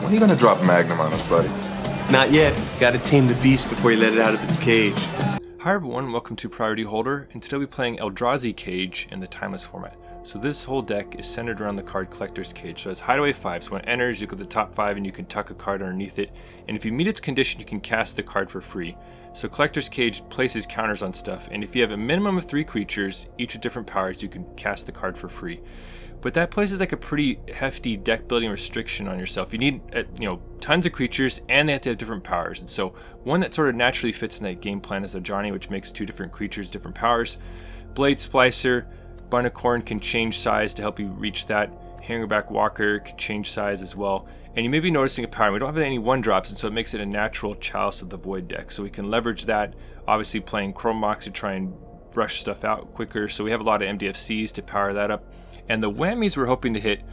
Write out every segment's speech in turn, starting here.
When are you gonna drop Magnum on us, buddy? Not yet. Gotta tame the beast before you let it out of its cage. Hi everyone, welcome to Priority Holder, and today we'll be playing Eldrazi Cage in the Timeless format. So this whole deck is centered around the card Collector's Cage. So it has Hideaway 5, so when it enters, you go to the top 5 and you can tuck a card underneath it. And if you meet its condition, you can cast the card for free. So Collector's Cage places counters on stuff, and if you have a minimum of 3 creatures, each with different powers, you can cast the card for free. But that places like a pretty hefty deck building restriction on yourself. You need, tons of creatures, and they have to have different powers. And so one that sort of naturally fits in that game plan is Ajani, which makes 2 different creatures, different powers. Blade Splicer, Bunnicorn can change size to help you reach that. Hangarback Walker can change size as well. And you may be noticing a pattern. We don't have any 1-drops, and so it makes it a natural Chalice of the Void deck. So we can leverage that, obviously playing Chrome Mox to try and rush stuff out quicker. So we have a lot of MDFCs to power that up. And the whammies we're hoping to hit,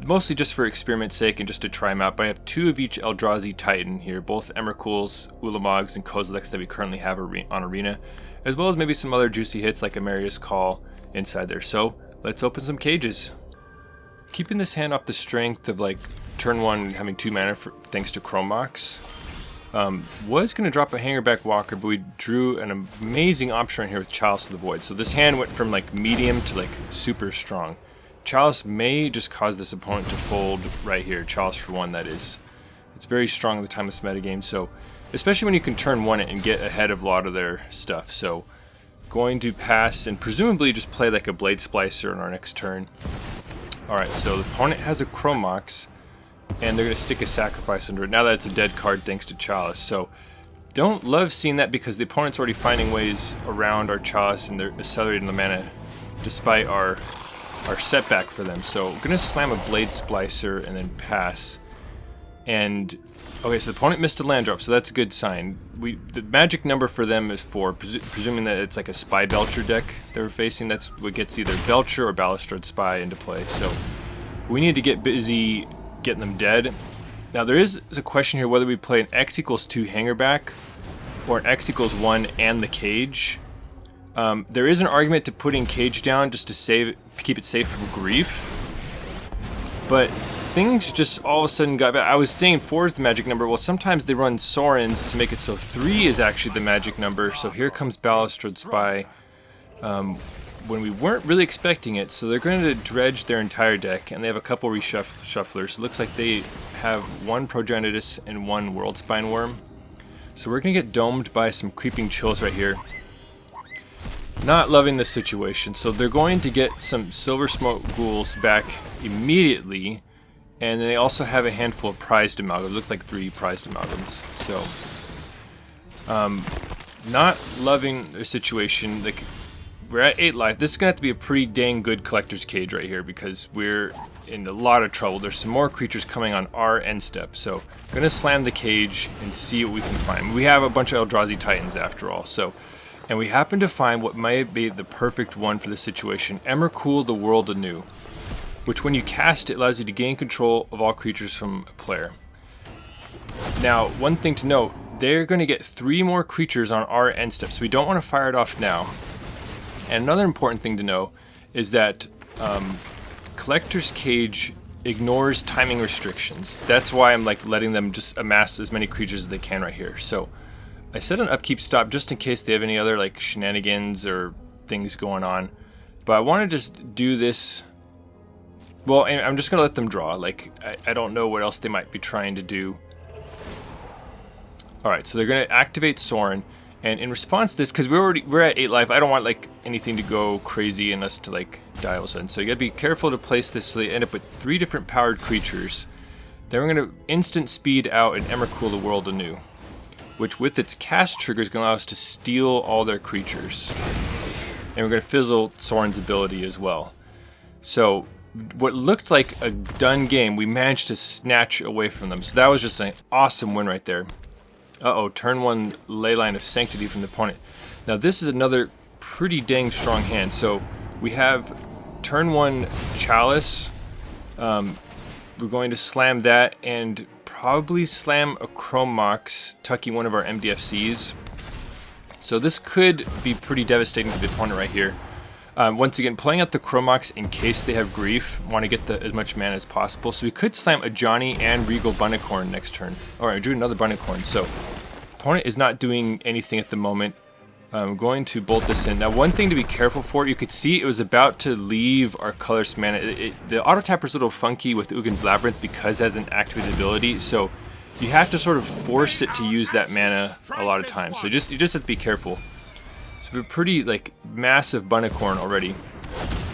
mostly just for experiment's sake and just to try them out, but I have 2 of each Eldrazi Titan here, both Emrakuls, Ulamogs, and Kozileks that we currently have on Arena, as well as maybe some other juicy hits like Emeria's Call inside there. So let's open some cages. Keeping this hand off the strength of like turn 1 having 2 mana thanks to Chrome Mox. Was going to drop a Hangarback Walker, but we drew an amazing option right here with Chalice of the Void. So this hand went from like medium to like super strong. Chalice may just cause this opponent to fold right here. Chalice for 1, that is. It's very strong in the Timeless metagame, so especially when you can turn 1 it and get ahead of a lot of their stuff. So going to pass and presumably just play like a Blade Splicer on our next turn. Alright, so the opponent has a Chrome Mox, and they're going to stick a Sacrifice under it, now that it's a dead card thanks to Chalice. So don't love seeing that because the opponent's already finding ways around our Chalice and they're accelerating the mana despite our setback for them. So I'm going to slam a Blade Splicer and then pass. And okay, so the opponent missed a land drop, so that's a good sign. The magic number for them is 4, presuming that it's like a Spy Belcher deck they were facing. That's what gets either Belcher or Balustrade Spy into play. So we need to get busy getting them dead. Now there is a question here whether we play an X equals 2 Hangarback or an X equals 1 and the cage. There is an argument to putting cage down just to keep it safe from grief, but things just all of a sudden got bad. I was saying 4 is the magic number. Well, sometimes they run Sorens to make it so 3 is actually the magic number. So here comes Balustrade Spy when we weren't really expecting it. So they're going to dredge their entire deck, and they have a couple reshufflers. So it looks like they have 1 Progenitus and 1 Worldspine Worm. So we're going to get domed by some Creeping Chills right here. Not loving this situation. So they're going to get some Silver Smoke Ghouls back immediately. And they also have a handful of prized amalgams. It looks like 3 prized amalgams. So, not loving the situation. We're at 8 life. This is going to have to be a pretty dang good Collector's Cage right here because we're in a lot of trouble. There's some more creatures coming on our end step. So, going to slam the cage and see what we can find. We have a bunch of Eldrazi Titans after all. So, and we happen to find what might be the perfect one for this situation. Emrakul, the World Anew, which when you cast it allows you to gain control of all creatures from a player. Now, one thing to note, they're going to get 3 more creatures on our end step, so we don't want to fire it off now. And another important thing to know is that Collector's Cage ignores timing restrictions. That's why I'm like letting them just amass as many creatures as they can right here. So I set an upkeep stop just in case they have any other like shenanigans or things going on. But I want to just do this. Well, I'm just going to let them draw. Like, I don't know what else they might be trying to do. Alright, so they're going to activate Sorin. And in response to this, because we're at 8 life, I don't want like anything to go crazy and us to like die all of a sudden. So you got to be careful to place this so they end up with 3 different powered creatures. Then we're going to instant speed out an Emrakul, the World Anew, which with its cast trigger is going to allow us to steal all their creatures. And we're going to fizzle Sorin's ability as well. So what looked like a done game, we managed to snatch away from them. So that was just an awesome win right there. Uh-oh, turn 1 Leyline of Sanctity from the opponent. Now this is another pretty dang strong hand. So we have turn 1 Chalice. We're going to slam that and probably slam a Chrome Mox, tucking one of our MDFCs. So this could be pretty devastating to the opponent right here. Once again, playing out the Chrome Mox in case they have Grief. Want to get as much mana as possible. So we could slam Ajani and Regal Bunnicorn next turn. Alright, I drew another Bunnicorn. So opponent is not doing anything at the moment. I'm going to bolt this in. Now, one thing to be careful for, you could see it was about to leave our colorless mana. The auto tapper's a little funky with Ugin's Labyrinth because it has an activated ability, so you have to sort of force it to use that mana a lot of times. So you just have to be careful. So we're pretty like massive Bunnicorn already.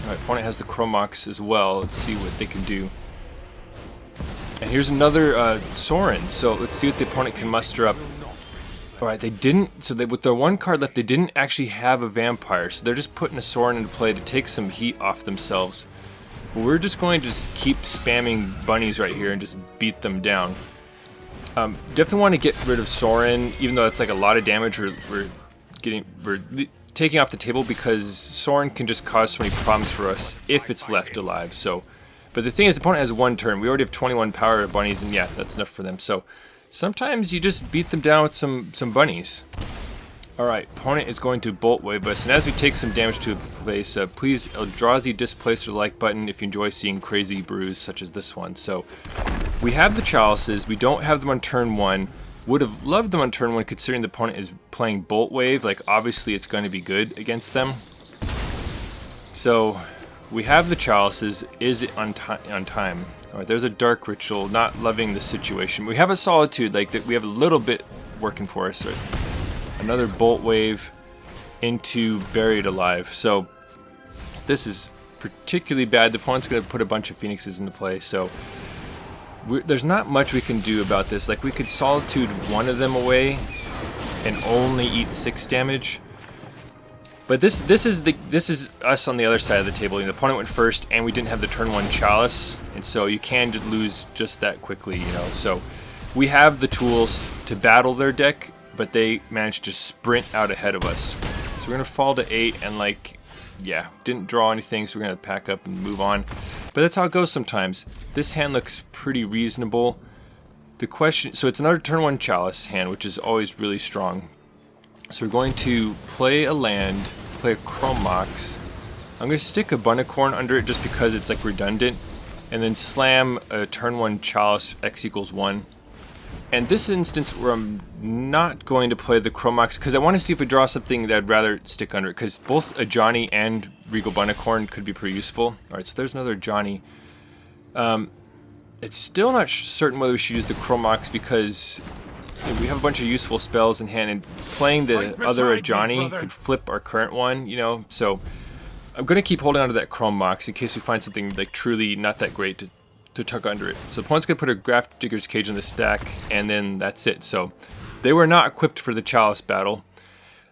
Alright, opponent has the Chrome Mox as well. Let's see what they can do. And here's another Sorin. So let's see what the opponent can muster up. Alright, they didn't, so with their one card left, they didn't actually have a vampire, so they're just putting a Sorin into play to take some heat off themselves. But we're just going to just keep spamming bunnies right here and just beat them down. Definitely want to get rid of Sorin, even though it's like a lot of damage we're taking off the table, because Sorin can just cause so many problems for us if it's left alive. So, but the thing is, the opponent has one turn. We already have 21 power bunnies, and yeah, that's enough for them. So sometimes you just beat them down with some bunnies. Alright, opponent is going to bolt wave us, and as we take some damage to place, please Eldrazi Displacer the like button if you enjoy seeing crazy brews such as this one. So we have the Chalices, we don't have them on turn 1. Would have loved them on turn 1 considering the opponent is playing bolt wave. Like, obviously it's going to be good against them. So we have the Chalices. Is it on time? Alright, there's a Dark Ritual, not loving the situation. We have a Solitude, like that. We have a little bit working for us. Right? Another Bolt Wave into Buried Alive. So this is particularly bad. The opponent's going to put a bunch of Phoenixes into play. So there's not much we can do about this. Like, we could Solitude one of them away and only eat 6 damage. But this is us on the other side of the table. You know, the opponent went first, and we didn't have the turn 1 Chalice, and so you can lose just that quickly, you know. So we have the tools to battle their deck, but they managed to sprint out ahead of us. So we're gonna fall to 8, and like, yeah, didn't draw anything, so we're gonna pack up and move on. But that's how it goes sometimes. This hand looks pretty reasonable. The question, so it's another turn 1 Chalice hand, which is always really strong. So we're going to play a land, play a Chrome Mox. I'm going to stick a Bunnicorn under it just because it's like redundant, and then slam a turn 1 Chalice X=1. And this instance where I'm not going to play the Chrome Mox because I want to see if we draw something that I'd rather stick under it, because both Ajani and Regal Bunnicorn could be pretty useful. Alright, so there's another Ajani. It's still not certain whether we should use the Chrome Mox because we have a bunch of useful spells in hand, and playing the other Ajani could flip our current one, you know. So I'm going to keep holding on to that Chrome Mox in case we find something like truly not that great to tuck under it. So the opponent's going to put a Grafdigger's Cage on the stack, and then that's it. So they were not equipped for the Chalice battle.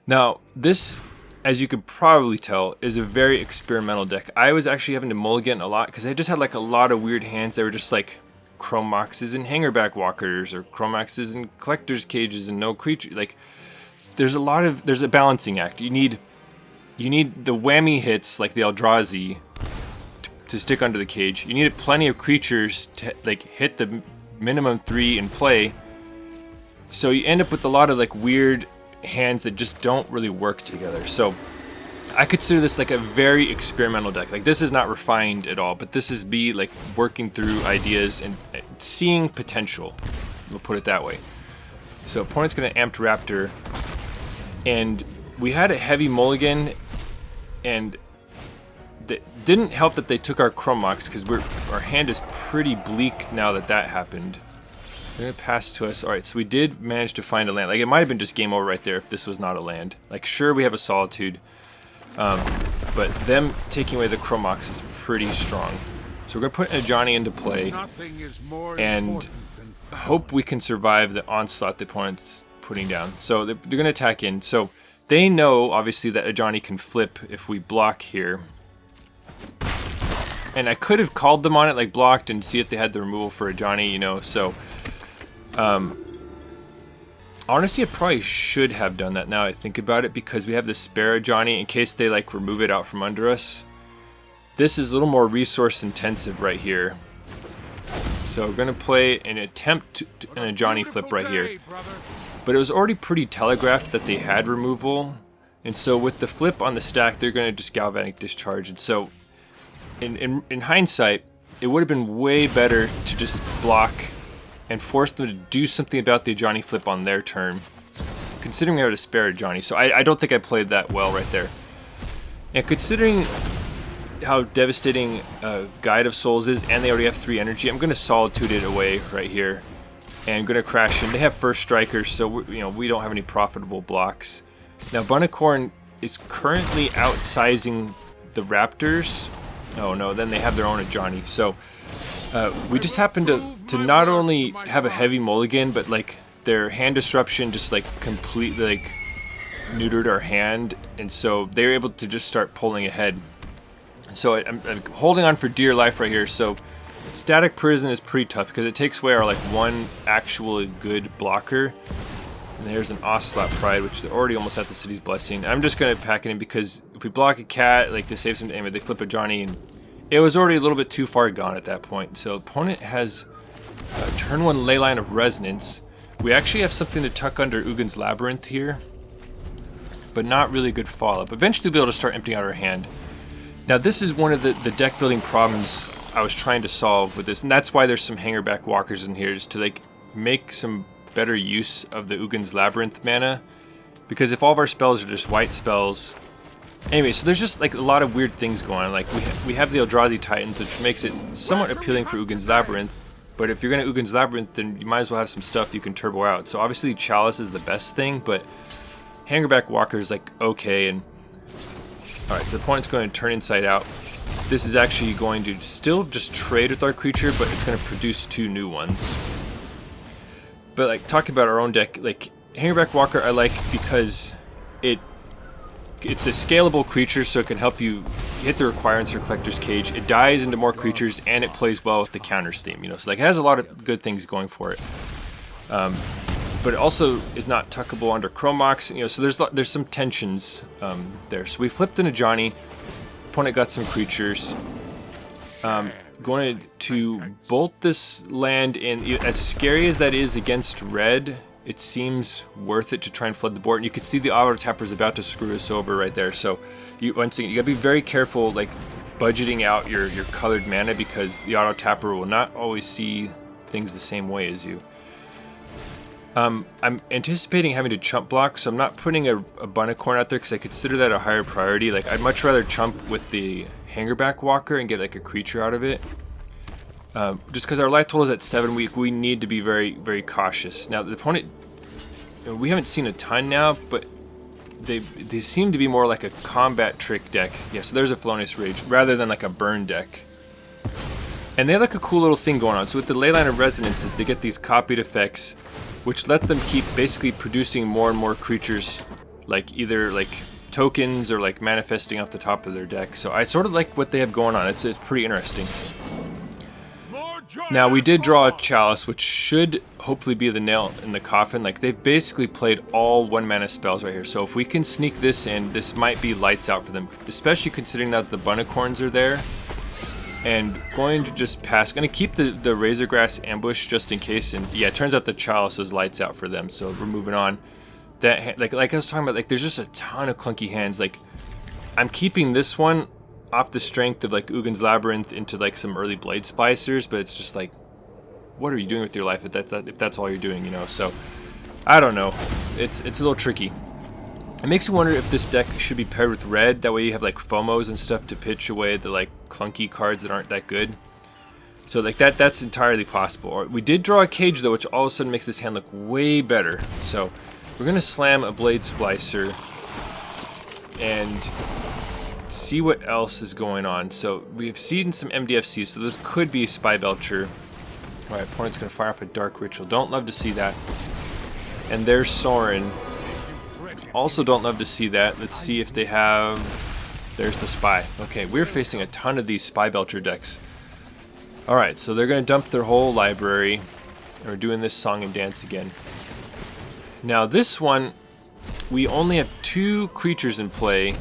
Now this, as you could probably tell, is a very experimental deck. I was actually having to mulligan a lot because I just had like a lot of weird hands that were just like Chrome Moxes and Hangarback Walkers, or Chrome Moxes and Collector's Cages and no creature. Like, there's a balancing act. You need the whammy hits like the Eldrazi to stick under the cage. You need plenty of creatures to like hit the minimum 3 in play. So you end up with a lot of like weird hands that just don't really work together. So I consider this like a very experimental deck. Like, this is not refined at all, but this is me like working through ideas and seeing potential. We'll put it that way. So opponent's gonna Amped Raptor, and we had a heavy mulligan, and that didn't help that they took our Chrome Mox because our hand is pretty bleak now that happened. They're gonna pass to us. Alright, so we did manage to find a land. Like, it might have been just game over right there if this was not a land. Like, sure, we have a Solitude, but them taking away the Chrome Mox is pretty strong. So we're going to put Ajani into play and hope we can survive the onslaught the opponent's putting down. So they're going to attack in. So they know, obviously, that Ajani can flip if we block here. And I could have called them on it, like blocked, and see if they had the removal for Ajani, you know. So honestly, I probably should have done that now I think about it, because we have the spare Ajani in case they like remove it out from under us. This is a little more resource intensive right here. So we're going to play an attempt to an Ajani flip right here. But it was already pretty telegraphed that they had removal. And so with the flip on the stack, they're going to just Galvanic Discharge. And so in hindsight, it would have been way better to just block and force them to do something about the Ajani flip on their turn, considering we have to spare Ajani. So I don't think I played that well right there. And considering how devastating Guide of Souls is, and they already have 3 energy, I'm going to Solitude it away right here. And I'm going to crash in. They have First Strikers, so we don't have any profitable blocks. Now Bunnicorn is currently outsizing the Raptors. Oh no, then they have their own Ajani. So we just happen to not only have a heavy mulligan, but like their hand disruption just like completely like neutered our hand, and so they were able to just start pulling ahead. So I'm holding on for dear life right here. So Static Prison is pretty tough because it takes away our like one actually good blocker. And there's an Ocelot Pride, which they're already almost at the City's Blessing. And I'm just going to pack it in because if we block a cat, like to save some damage, they flip a Johnny, and it was already a little bit too far gone at that point. So opponent has turn 1 Leyline of Resonance. We actually have something to tuck under Ugin's Labyrinth here, but not really good follow-up. Eventually we'll be able to start emptying out our hand. Now this is one of the deck building problems I was trying to solve with this, and that's why there's some Hangarback Walkers in here, is to like make some better use of the Ugin's Labyrinth mana, because if all of our spells are just white spells. Anyway, so there's just like a lot of weird things going on. Like we have the Eldrazi Titans, which makes it somewhat appealing for Ugin's Labyrinth, but if you're going to Ugin's Labyrinth, then you might as well have some stuff you can turbo out. So obviously Chalice is the best thing, but Hangarback Walker is like okay. And alright, so the opponent's going to turn inside out. This is actually going to still just trade with our creature, but it's going to produce 2 new ones. But like talking about our own deck, like Hangarback Walker I like because it's a scalable creature, so it can help you hit the requirements for Collector's Cage. It dies into more creatures, and it plays well with the counters theme, so like it has a lot of good things going for it. But it also is not tuckable under Chrome Mox, so there's some tensions there. So we flipped an Ajani. Opponent got some creatures. Going to bolt this land in. As scary as that is against red, it seems worth it to try and flood the board. And you can see the auto tapper is about to screw us over right there. So once again, you gotta be very careful, like budgeting out your colored mana, because the auto tapper will not always see things the same way as you. I'm anticipating having to chump block, so I'm not putting a Bunnicorn out there because I consider that a higher priority. Like I'd much rather chump with the Hangarback Walker and get like a creature out of it. Just because our life total is at 7, we need to be very, very cautious. Now the opponent, we haven't seen a ton now, but they seem to be more like a combat trick deck. Yeah, so there's a Felonious Rage rather than like a burn deck. And they have like a cool little thing going on. So with the Leyline of Resonances, they get these copied effects, which let them keep basically producing more and more creatures, like either like tokens or like manifesting off the top of their deck. So I sort of like what they have going on. It's pretty interesting. Now we did draw a Chalice, which should hopefully be the nail in the coffin. Like they've basically played all 1 mana spells right here. So if we can sneak this in, this might be lights out for them, especially considering that the Bunnicorns are there. And going to just pass. Going to keep the Razorgrass Ambush just in case. And yeah, it turns out the Chalice is lights out for them. So we're moving on. That like I was talking about, like there's just a ton of clunky hands. Like I'm keeping this one off the strength of like Ugin's Labyrinth into like some early Blade Splicers, but it's just like, what are you doing with your life if that's all you're doing, So I don't know. It's a little tricky. It makes me wonder if this deck should be paired with red. That way you have like FOMOs and stuff to pitch away the like clunky cards that aren't that good. So like that's entirely possible. We did draw a cage though, which all of a sudden makes this hand look way better. So we're gonna slam a Blade Splicer and see what else is going on. So we've seen some MDFC, so this could be Spy Belcher. Alright, opponent's gonna fire off a Dark Ritual. Don't love to see that. And there's Sorin. Also don't love to see that. Let's see if they have... There's the Spy. Okay, we're facing a ton of these Spy Belcher decks. Alright, so they're going to dump their whole library. And we're doing this song and dance again. Now this one, we only have 2 creatures in play.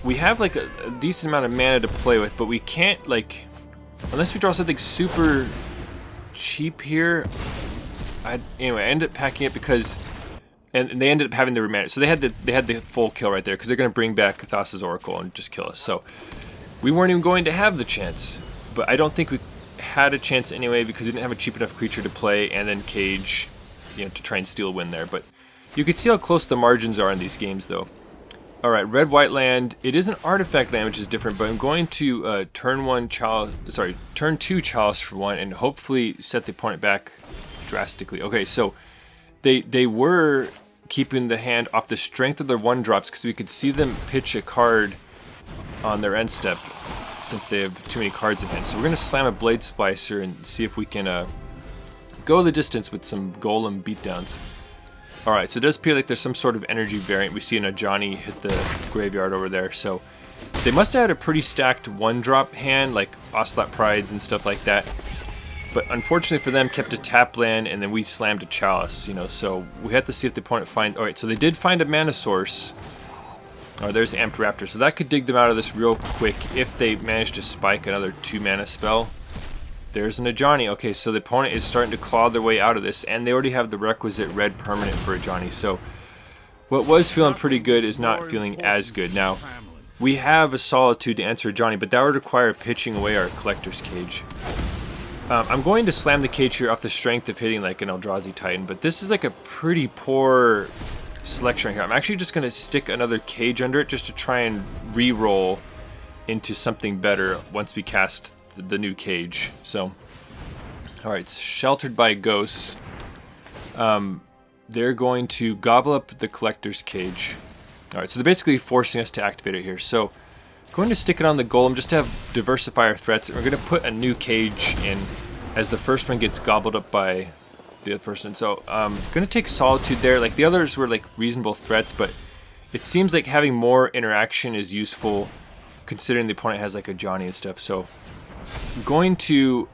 We have like a decent amount of mana to play with, but we can't like... Unless we draw something super cheap here. Anyway, I ended up packing it because And they ended up having the remanage. So they had the full kill right there because they're going to bring back Thassa's Oracle and just kill us. So we weren't even going to have the chance. But I don't think we had a chance anyway because we didn't have a cheap enough creature to play and then cage, you know, to try and steal a win there. But you can see how close the margins are in these games though. Alright, red-white land. It is an artifact land, which is different, but I'm going to turn 2 Chalice for 1 and hopefully set the opponent back drastically. Okay, so they were keeping the hand off the strength of their 1-drops because we could see them pitch a card on their end step since they have too many cards in hand. So we're going to slam a Blade Splicer and see if we can go the distance with some Golem beatdowns. Alright, so it does appear like there's some sort of energy variant. We see an Ajani hit the graveyard over there. So they must have had a pretty stacked 1-drop hand, like Ocelot Prides and stuff like that. But unfortunately for them, kept a tap land, and then we slammed a Chalice, you know. So we have to see if the opponent finds... Alright, so they did find a mana source. Oh, there's Amped Raptor. So that could dig them out of this real quick if they manage to spike another 2-mana spell. There's an Ajani. Okay, so the opponent is starting to claw their way out of this, and they already have the requisite red permanent for Ajani. So what was feeling pretty good is not feeling as good. Now, we have a Solitude to answer Ajani, but that would require pitching away our Collector's Cage. I'm going to slam the cage here off the strength of hitting like an Eldrazi Titan, but this is like a pretty poor selection right here. I'm actually just going to stick another cage under it just to try and re-roll into something better once we cast the new cage. So, alright, it's sheltered by ghosts. They're going to gobble up the Collector's Cage. Alright, so they're basically forcing us to activate it here. So, going to stick it on the Golem just to have diversify our threats. And we're going to put a new cage in as the first one gets gobbled up by the other person. So, going to take Solitude there. Like, the others were like reasonable threats, but it seems like having more interaction is useful considering the opponent has like a Ajani and stuff. So, I'm going to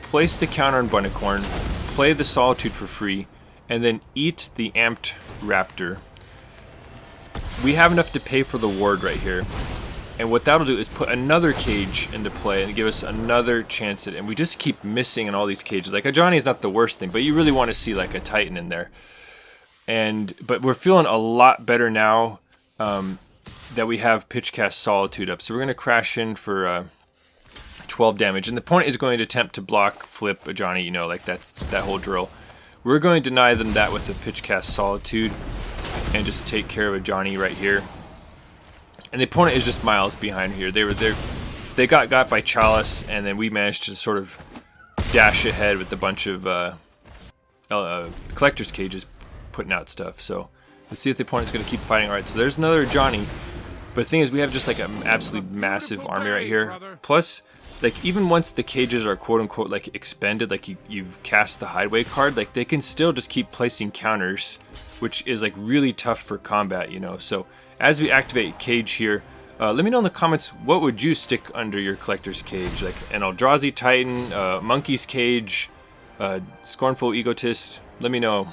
place the counter on Bunnicorn, play the Solitude for free, and then eat the Amped Raptor. We have enough to pay for the ward right here. And what that'll do is put another cage into play and give us another chance at it. And we just keep missing in all these cages. Like, Ajani is not the worst thing, but you really want to see like a Titan in there. But we're feeling a lot better now that we have Pitchcast Solitude up. So we're going to crash in for 12 damage. And the opponent is going to attempt to block, flip Ajani, you know, like that whole drill. We're going to deny them that with the Pitchcast Solitude and just take care of Ajani right here. And the opponent is just miles behind here. They got by Chalice, and then we managed to sort of dash ahead with a bunch of Collector's Cages putting out stuff. So let's see if the opponent's going to keep fighting. Alright, so there's another Ajani. But the thing is, we have just like an absolutely massive army right here. Plus, like, even once the cages are quote-unquote like expended, like you've cast the Hideaway card, like they can still just keep placing counters, which is like really tough for combat, you know. So as we activate cage here, let me know in the comments, what would you stick under your Collector's Cage? Like an Eldrazi Titan, Monkey's Cage, Scornful Egotist? Let me know.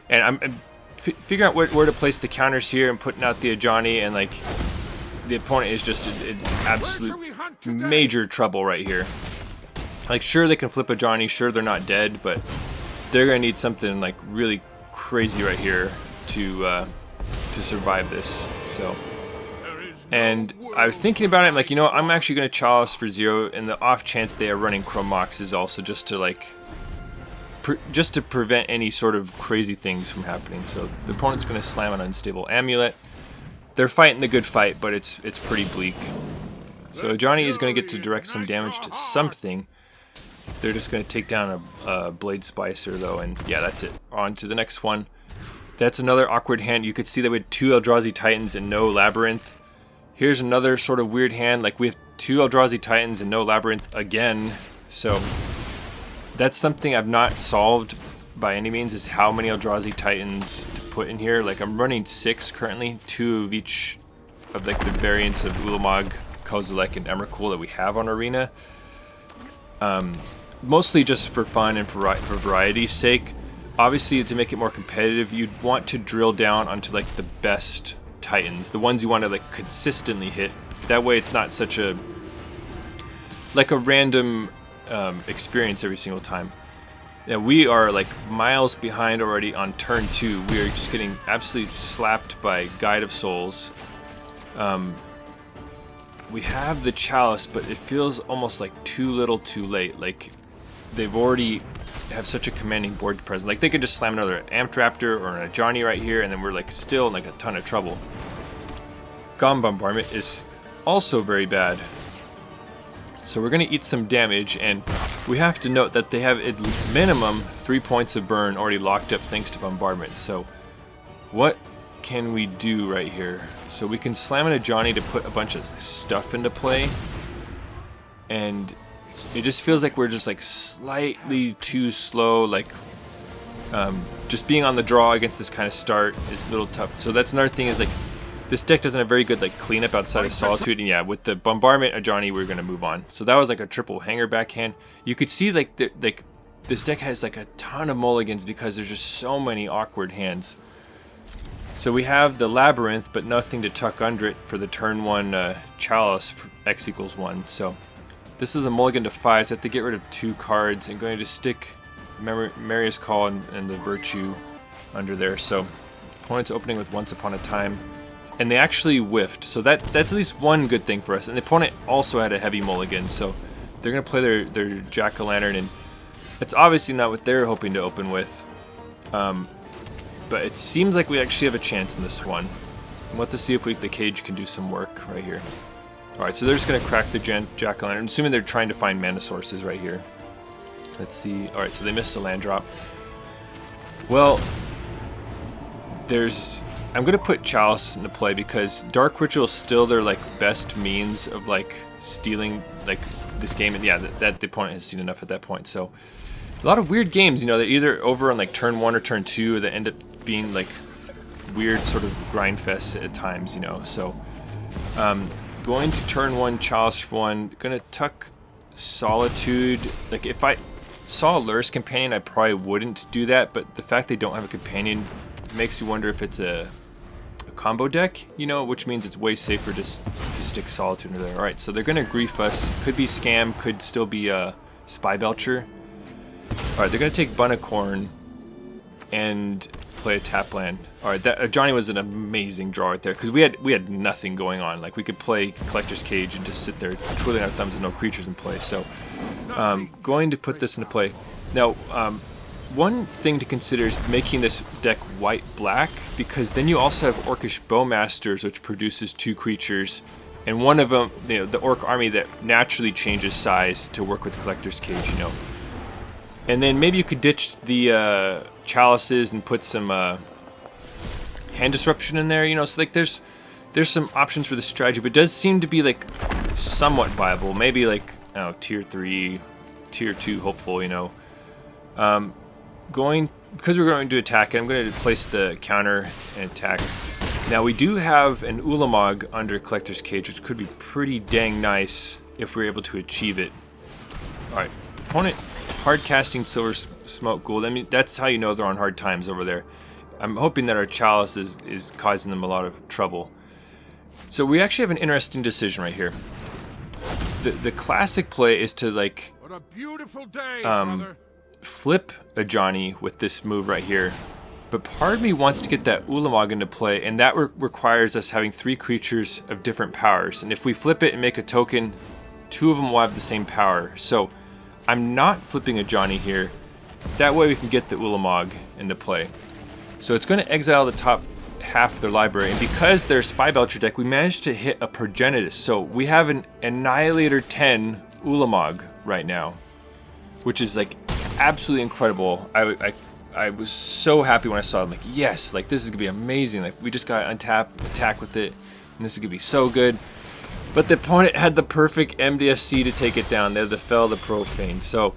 And I'm figuring out where to place the counters here and putting out the Ajani, and like the opponent is just in absolute major trouble right here. Like, sure, they can flip Ajani, sure, they're not dead, but they're gonna need something like really crazy right here to survive this. So, and I was thinking about it, I'm like, you know, I'm actually gonna Chalice for 0, and the off chance they are running Chrome Mox is also just to like just to prevent any sort of crazy things from happening. So the opponent's gonna slam an Unstable Amulet. They're fighting the good fight, but it's pretty bleak. So Ajani is going to get to direct some damage to something. They're just going to take down a Blade Splicer, though, and yeah, that's it. On to the next one. That's another awkward hand. You could see that we had 2 Eldrazi Titans and no Labyrinth. Here's another sort of weird hand. Like, we have 2 Eldrazi Titans and no Labyrinth again. So that's something I've not solved by any means, is how many Eldrazi Titans to put in here. Like, I'm running 6 currently, 2 of each of like the variants of Ulamog, Kozilek, and Emrakul that we have on Arena. Mostly just for fun and for variety's sake. Obviously, to make it more competitive, you'd want to drill down onto like the best Titans, the ones you want to like consistently hit. That way, it's not such a like a random experience every single time. Yeah, we are like miles behind already on turn 2. We are just getting absolutely slapped by Guide of Souls. We have the Chalice, but it feels almost like too little too late. Like they've already have such a commanding board presence. Like they could just slam another Amped Raptor or an Ajani right here, and then we're like still in like a ton of trouble. Golem Bombardment is also very bad. So we're going to eat some damage, and we have to note that they have at minimum 3 points of burn already locked up thanks to Bombardment. So what can we do right here? So we can slam an Ajani to put a bunch of stuff into play, and it just feels like we're just like slightly too slow. Like just being on the draw against this kind of start is a little tough. So that's another thing, is like this deck doesn't have very good like cleanup outside of Solitude, and yeah, with the Bombardment Ajani, we're gonna move on. So that was like a triple Hangarback hand. You could see like this deck has like a ton of mulligans because there's just so many awkward hands. So we have the Labyrinth, but nothing to tuck under it for the turn 1 Chalice for X = 1. So this is a mulligan to 5, so I have to get rid of 2 cards. I'm going to stick Emeria's Call and the Virtue under there. So opponent's opening with Once Upon a Time, and they actually whiffed. So that's at least one good thing for us. And the opponent also had a heavy mulligan, so they're going to play their Jack-o'-lantern, and it's obviously not what they're hoping to open with. But it seems like we actually have a chance in this one. We'll have to see if the cage can do some work right here. Alright, so they're just going to crack the Jack-o'-lantern. I'm assuming they're trying to find mana sources right here. Let's see. Alright, so they missed a land drop. Well, I'm going to put Chalice into play because Dark Ritual is still their like best means of like stealing like this game. And yeah, that the opponent has seen enough at that point. So a lot of weird games, you know, they're either over on like turn 1 or turn 2, that end up being like weird sort of grind fests at times, you know. So going to turn 1 Chalice for 1, gonna tuck Solitude. Like if I saw a Lurrus Companion, I probably wouldn't do that, but the fact they don't have a companion makes you wonder if it's a combo deck, you know, which means it's way safer to stick Solitude into there. Alright, so they're gonna grief us. Could be Scam, could still be a Spy Belcher. Alright, they're going to take Bunnicorn and play a tap land. Alright, Ajani was an amazing draw right there, because we had nothing going on. Like, we could play Collector's Cage and just sit there twiddling our thumbs with no creatures in play. So, going to put this into play. Now, one thing to consider is making this deck white-black, because then you also have Orcish Bowmasters, which produces 2 creatures, and one of them, you know, the Orc army that naturally changes size to work with Collector's Cage, you know. And then maybe you could ditch the Chalices and put some hand disruption in there, you know. So like there's some options for the strategy, but it does seem to be like somewhat viable. Maybe like, I don't know, tier 3, tier 2 hopeful, you know. Because we're going to attack it, I'm going to place the counter and attack. Now we do have an Ulamog under Collector's Cage, which could be pretty dang nice if we're able to achieve it. Alright, opponent hard casting Silver Smoke Ghoul. I mean, that's how you know they're on hard times over there. I'm hoping that our Chalice is causing them a lot of trouble. So we actually have an interesting decision right here. The classic play is to like what a beautiful day, brother. Flip Ajani with this move right here. But part of me wants to get that Ulamog into play, and that requires us having 3 creatures of different powers. And if we flip it and make a token, 2 of them will have the same power. So I'm not flipping Ajani here. That way we can get the Ulamog into play. So it's going to exile the top half of their library, and because they're a Spy Belcher deck, we managed to hit a Progenitus. So we have an Annihilator 10 Ulamog right now, which is like absolutely incredible. I was so happy when I saw it. I'm like, yes, like this is gonna be amazing. Like we just got untap, attack with it, and this is gonna be so good. But the opponent had the perfect MDFC to take it down. They had the Fel, the Profane. So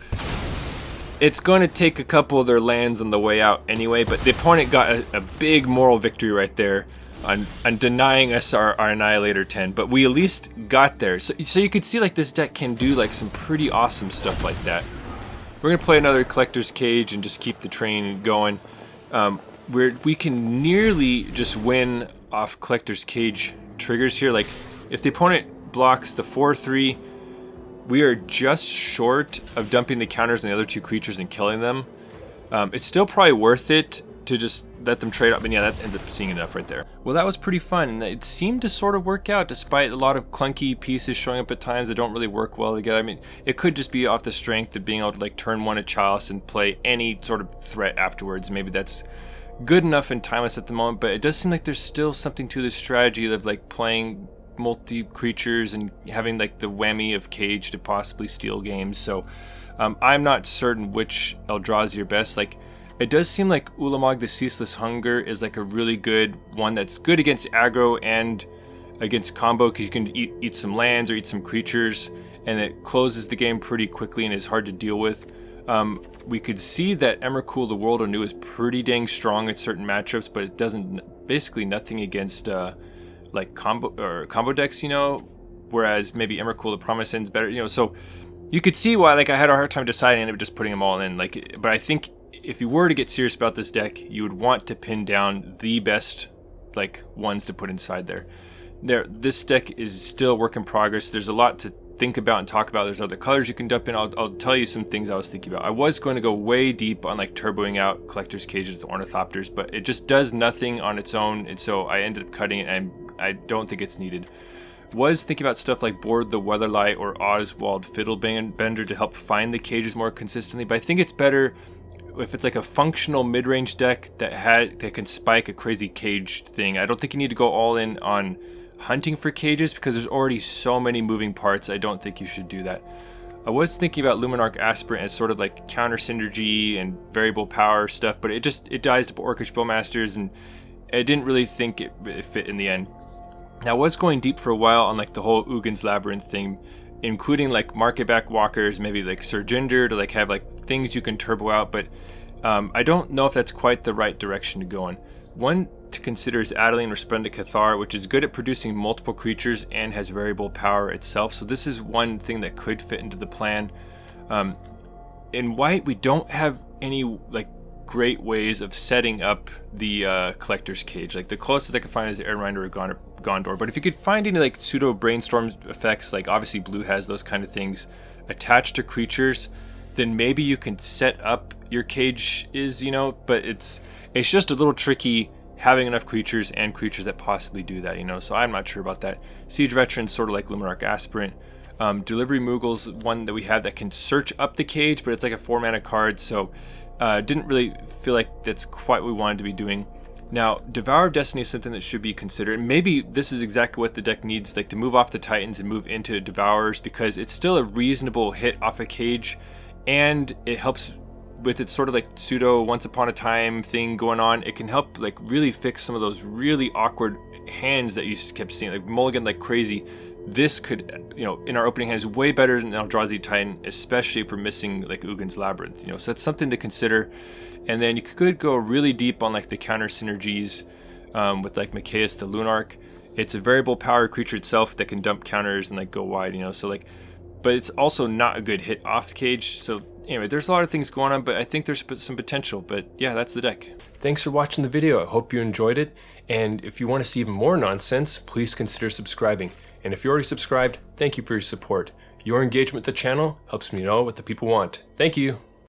it's going to take a couple of their lands on the way out anyway. But the opponent got a big moral victory right there on denying us our Annihilator 10. But we at least got there. So you could see like this deck can do like some pretty awesome stuff like that. We're going to play another Collector's Cage and just keep the train going. We can nearly just win off Collector's Cage triggers here. Like if the opponent blocks the 4/3, we are just short of dumping the counters on the other 2 creatures and killing them. It's still probably worth it to just let them trade up, and yeah, that ends up seeing enough right there. Well, that was pretty fun, and it seemed to sort of work out despite a lot of clunky pieces showing up at times that don't really work well together. I mean, it could just be off the strength of being able to like turn one a Chalice and play any sort of threat afterwards. Maybe that's good enough in Timeless at the moment, but it does seem like there's still something to this strategy of like playing multi creatures and having like the whammy of Cage to possibly steal games. So I'm not certain which Eldrazi are best. Like, it does seem like Ulamog the Ceaseless Hunger is like a really good one that's good against aggro and against combo, because you can eat some lands or eat some creatures, and it closes the game pretty quickly and is hard to deal with. We could see that Emrakul the World Anew is pretty dang strong at certain matchups, but it doesn't, basically nothing against like combo decks, you know, whereas maybe Emrakul the Promise End's better, you know. So you could see why like I had a hard time deciding and just putting them all in. Like, but I think if you were to get serious about this deck, you would want to pin down the best like ones to put inside there. This deck is still a work in progress. There's a lot to think about and talk about. There's other colors you can dump in. I'll tell you some things I was thinking about. I was going to go way deep on like turboing out Collector's Cages to Ornithopters, but it just does nothing on its own, and so I ended up cutting it, and I don't think it's needed. Was thinking about stuff like Board the Weatherlight or Oswald Fiddlebender to help find the cages more consistently, but I think it's better if it's like a functional mid-range deck that can spike a crazy cage thing. I don't think you need to go all in on hunting for cages because there's already so many moving parts. I don't think you should do that. I was thinking about Luminarch Aspirant as sort of like counter synergy and variable power stuff, but it dies to Orcish Bowmasters, and I didn't really think it fit in the end. Now, I was going deep for a while on like the whole Ugin's Labyrinth thing, including like Hangarback Walkers, maybe like Surginder to like have like things you can turbo out, but I don't know if that's quite the right direction to go in. One to consider is Adeline Resplendent Cathar, which is good at producing multiple creatures and has variable power itself, so this is one thing that could fit into the plan. In white, we don't have any like great ways of setting up the Collector's Cage. Like, the closest I can find is the Airminder or Gondor, but if you could find any like pseudo brainstorm effects, like obviously blue has those kind of things attached to creatures, then maybe you can set up your cages, you know, but it's just a little tricky having enough creatures and creatures that possibly do that, you know, so I'm not sure about that. Siege Veteran's sort of like Luminarch Aspirant. Delivery Moogle's one that we have that can search up the cage, but it's like a 4-mana card, so didn't really feel like that's quite what we wanted to be doing. Now, Devour of Destiny is something that should be considered. Maybe this is exactly what the deck needs, like to move off the Titans and move into Devourers, because it's still a reasonable hit off a cage, and it helps with its sort of like pseudo Once Upon a Time thing going on. It can help like really fix some of those really awkward hands that you kept seeing, like mulligan like crazy. This could, you know, in our opening hand is way better than Eldrazi Titan, especially for missing like Ugin's Labyrinth, you know, so that's something to consider. And then you could go really deep on like the counter synergies with like Mikaeus the Lunarch. It's a variable power creature itself that can dump counters and like go wide, you know, so like, but it's also not a good hit off cage. So anyway, there's a lot of things going on, but I think there's some potential. But yeah, that's the deck. Thanks for watching the video. I hope you enjoyed it. And if you want to see even more nonsense, please consider subscribing. And if you're already subscribed, thank you for your support. Your engagement with the channel helps me know what the people want. Thank you.